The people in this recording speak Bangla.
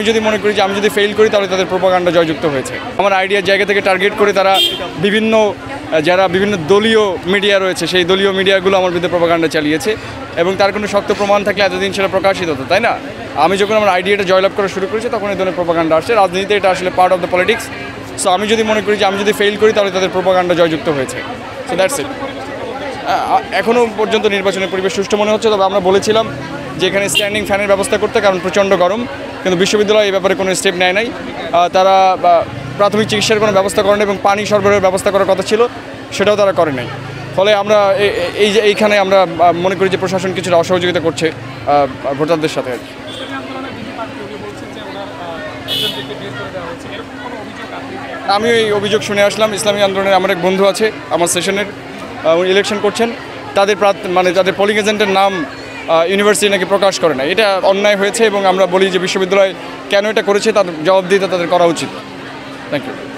আমি যদি মনে করি যে আমি যদি ফেল করি তাহলে তাদের প্রোপাগান্ডা জয়যুক্ত হয়েছে। আমার আইডিয়ার জায়গা থেকে টার্গেট করে তারা বিভিন্ন দলীয় মিডিয়া রয়েছে, সেই দলীয় মিডিয়াগুলো আমার বিরুদ্ধে প্রোপাগান্ডা চালিয়েছে এবং তার কোনো শক্ত প্রমাণ থাকলে এতদিন সেটা প্রকাশিত হতো, তাই না? আমি যখন আমার আইডিয়াটা জয়লাভ করা শুরু করেছি তখন এই ধরনের প্রোপাগান্ডা আসছে। রাজনীতিতে এটা আসলে part of the politics. So আমি যদি মনে করি যে আমি যদি ফেল করি তাহলে তাদের প্রোপাগান্ডা জয়যুক্ত হয়েছে। So that's it. এখনও পর্যন্ত নির্বাচনের পরিবেশ সুষ্ঠু মনে হচ্ছে, তবে আমরা বলেছিলাম যে এখানে স্ট্যান্ডিং ফ্যানের ব্যবস্থা করতে, কারণ প্রচণ্ড গরম, কিন্তু বিশ্ববিদ্যালয় এই ব্যাপারে কোনো স্টেপ নেয় নাই। তারা প্রাথমিক চিকিৎসার কোনো ব্যবস্থা করে নাই এবং পানি সরবরাহের ব্যবস্থা করার কথা ছিল, সেটাও তারা করে নাই। ফলে আমরা এইখানে আমরা মনে করি যে প্রশাসন কিছুটা অসহযোগিতা করছে ভোটারদের সাথে। আমি এই অভিযোগ শুনে আসলাম। ইসলামী আন্দোলনের আমার এক বন্ধু আছে আমার সেশনের, উনি ইলেকশন করছেন, তাদের পোলিং এজেন্টের নাম ইউনিভার্সিটি নাকি প্রকাশ করে না। এটা অন্যায় হয়েছে এবং আমরা বলি যে বিশ্ববিদ্যালয় কেন এটা করেছে তার জবাবদিহিতা তাদের করা উচিত। Thank you.